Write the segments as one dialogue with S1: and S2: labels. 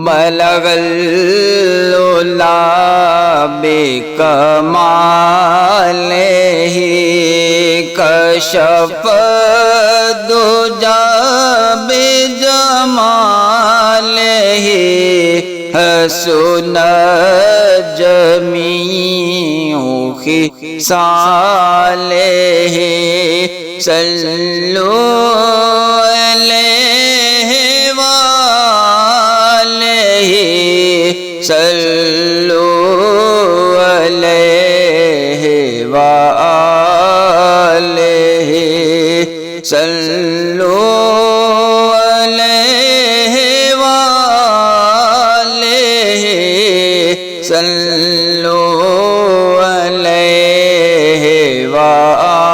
S1: بلغ العلا بکمالہ کشف الدجی بجمالہ حسن جمیع خصالہ صلوا علیہ وآلہ صلوا علیہ وآلہ صلوا علیہ وآلہ صلوا علیہ وآلہ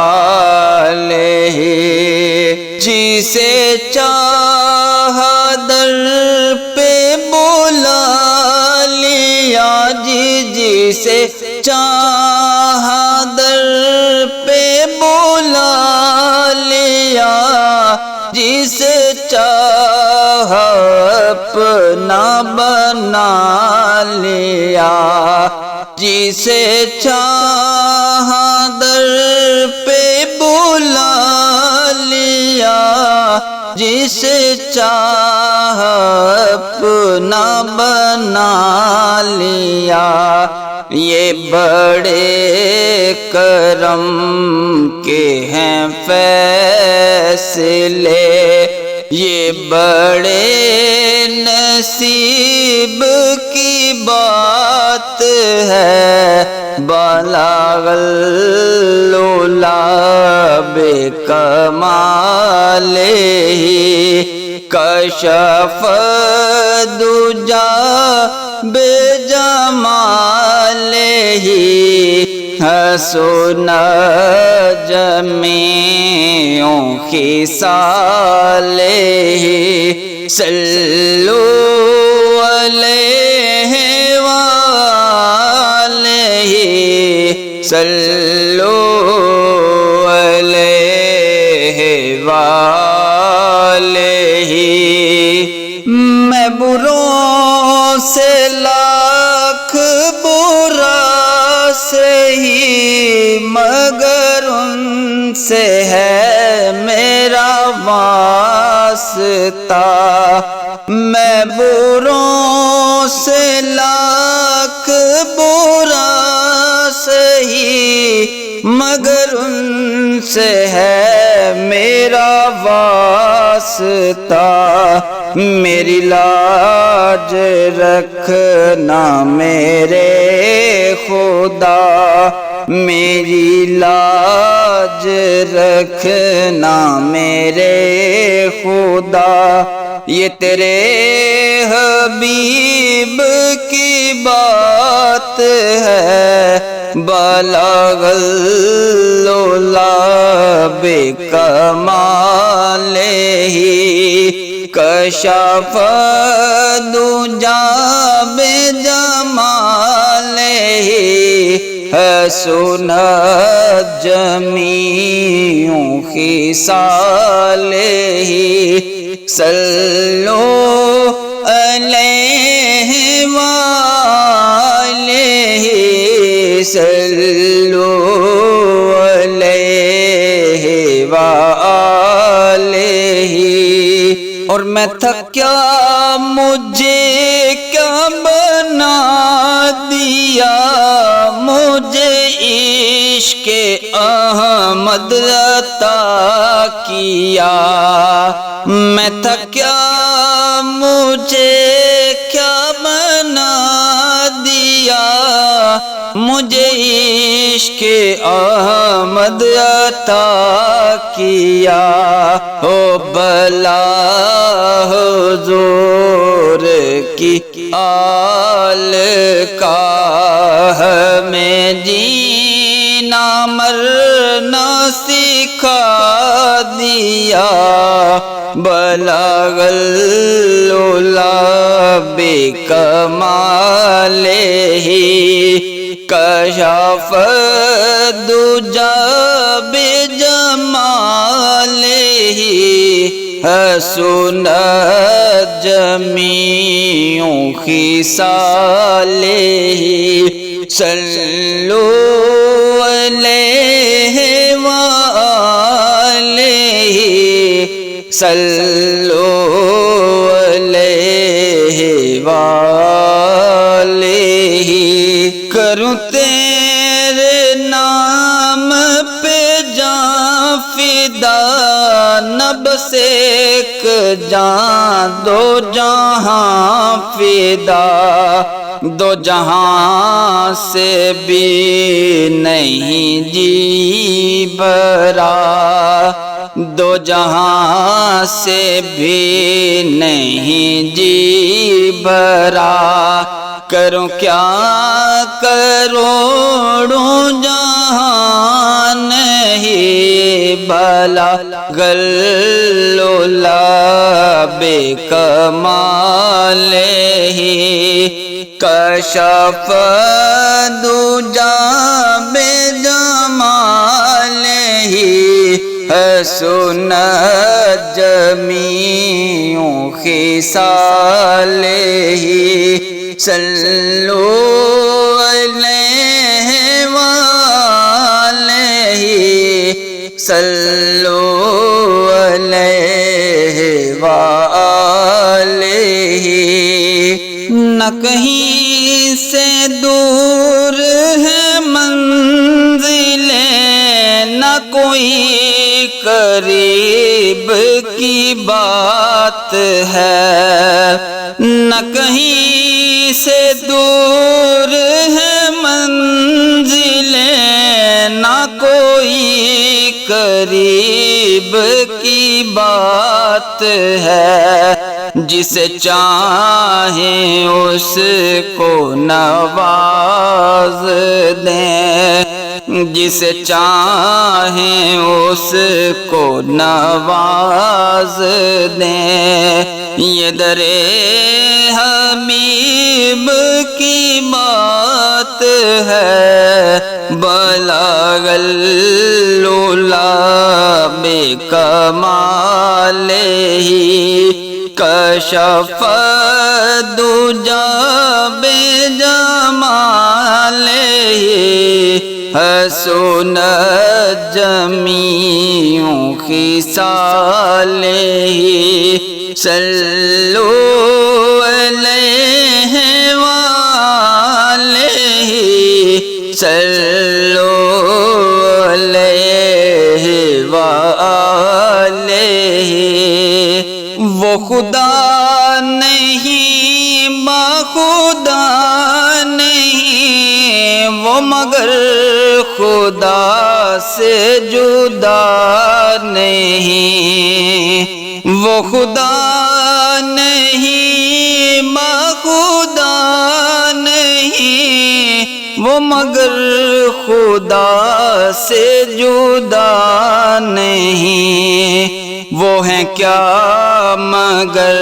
S1: جسے چاہا در پہ بلا لیا جسے چاہا در پہ بلا لیا جسے چاہا اپنا بنا لیا جسے چاہا در پہ بلا لیا جسے چاہا اپنا بنا لیا یہ بڑے کرم کے ہیں فیصلے یہ بڑے نصیب کی بات ہے بلغ العلا بکمالہ کشف الدجی بجمالہ حسن جمیع خصالہ صلوا علیہ وآلہ صلوا علیہ وآلہ میں بروں سے لاکھ برا سہی مگر ان سے ہے میرا واسطہ میں بروں سے لاکھ برا سہی مگر ان سے ہے میرا واسطہ میری لاج رکھنا میرے خدا میری لاج رکھنا میرے خدا یہ تیرے حبیب کی بات ہے بلغ العلا بکمالہ کشف الدجی بجمالہ حسن جمیع خصالہ صلوا علیہ وآلہ صلوا علیہ وآلہ اور میں تھکیا مجھے کیا بنا دیا مجھے عشق احمد عطا کیا میں تھکیا مجھے کیا بنا دیا مجھے عشق احمد عطا کیا ہو بلا حضور کی آل کا ہمیں جینا مرنا سکھا دیا بلغ العلا بکمالہ کشف الدجی بجمالہ حسنت جمیع خصالہ صلو علیہ وآلہ صلو علیہ وآلہ کروں تیرے نام پہ جان فدا نب سے ایک جان دو جہاں فدا دو جہاں سے بھی نہیں جی بھرا دو جہاں سے بھی نہیں جی بھرا کروں کیا کروڑوں جہاں نہیں بھلا غلّلہ بے کمالہ کشف دجا بے جمالہ حسنت جمیع خصالہ صلو علیہ وآلہ صلو علیہ وآلہ نہ کہیں سے دور ہے منزل نہ کوئی قریب کی بات ہے نہ کہیں سے دور ہے منزل نہ کوئی قریب کی بات ہے جسے چاہیں اس کو نواز دیں جسے چاہیں اس کو نواز دیں یہ در حبیب کی بات ہے بلغ العلا بے کمالہ کشف دجا بے جمالہ حسنت جمیع خصالہ صلو علیہ وآلہ صلو علیہ وآلہ وہ خدا نہیں بخدا نہیں وہ مگر خدا سے جدا نہیں وہ خدا نہیں بخدا نہیں وہ مگر خدا سے جدا نہیں وہ ہیں کیا مگر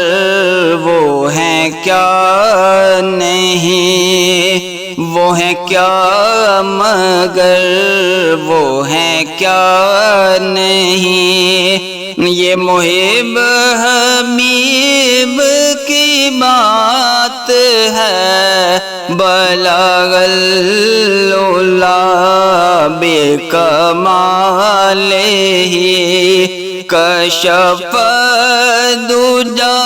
S1: وہ ہیں کیا نہیں وہ ہیں کیا مگر وہ ہیں کیا نہیں یہ محب حبیب کی بات ہے بلغ العلا بے کمالہ کشف دجا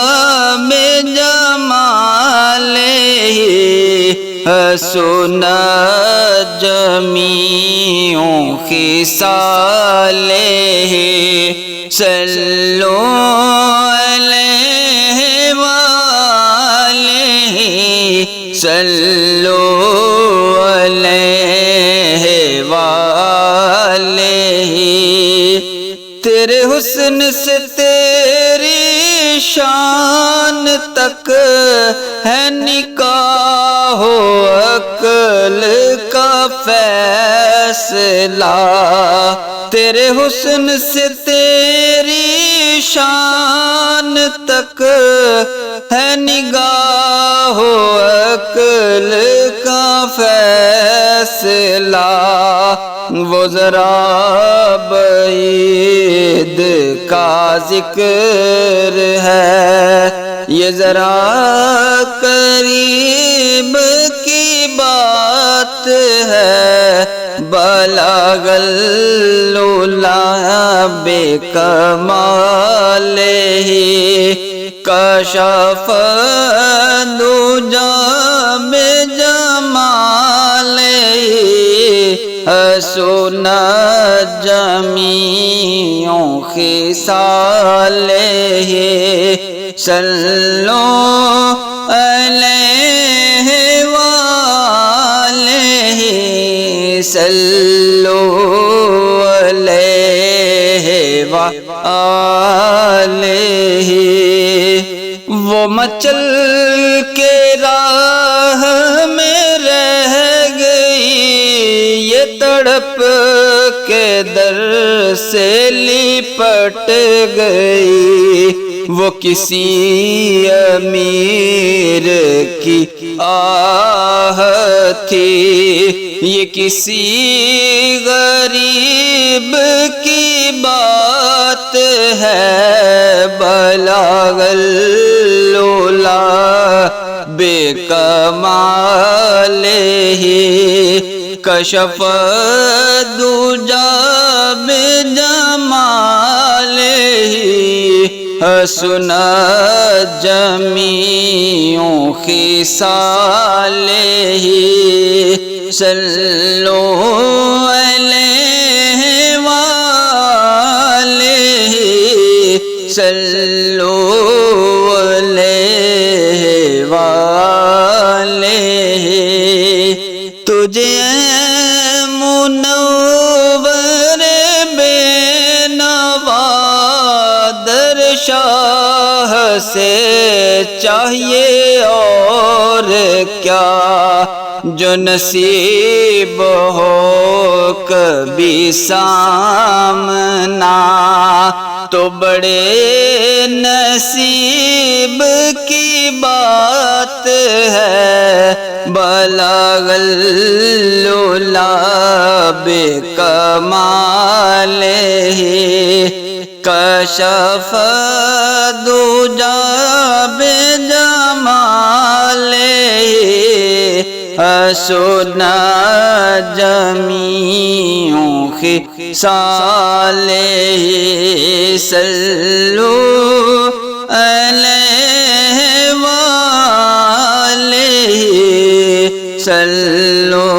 S1: بے جمالہ حسنت جمیع خصالہ صلو علیہ وآلہ صلو علیہ وآلہ تیرے حسن سے تیری شان تک ہے نکاح و عقل کا فیصلہ تیرے حسن سے تیری شان تک ہے نگاہ و عقل کا فیصلہ وہ ذرا بعید کا ذکر ہے، یہ ذرا قریب کی بات ہے، بلغ اللولا بکمالہ کشف الدجی بجمالہ حسن جمیع خصالہ صلو علیہ وآلہ صلو علیہ وآلہ۔ وہ مچل کے راہ میں رہ گئی، یہ تڑپ کے در سے لپٹ گئی، وہ کسی امیر کی آہ تھی، یہ کسی غریب کی بات ہے، بلغ اللولا بکمالہ کشف الدجی بجمالہ حسن جمیع خصالہ صلو علیہ وآلہ صلو علیہ وآلہ۔ تجھے منور بے نوا در شاہ سے چاہیے اور کیا، جو نصیب ہو کبھی سامنا تو بڑے نصیب کی بات ہے، بلغ اللولا بکمالہ کشف الدجی بجمالہ حسن جمیع خصالہ صلو علیہ وآلہ صلو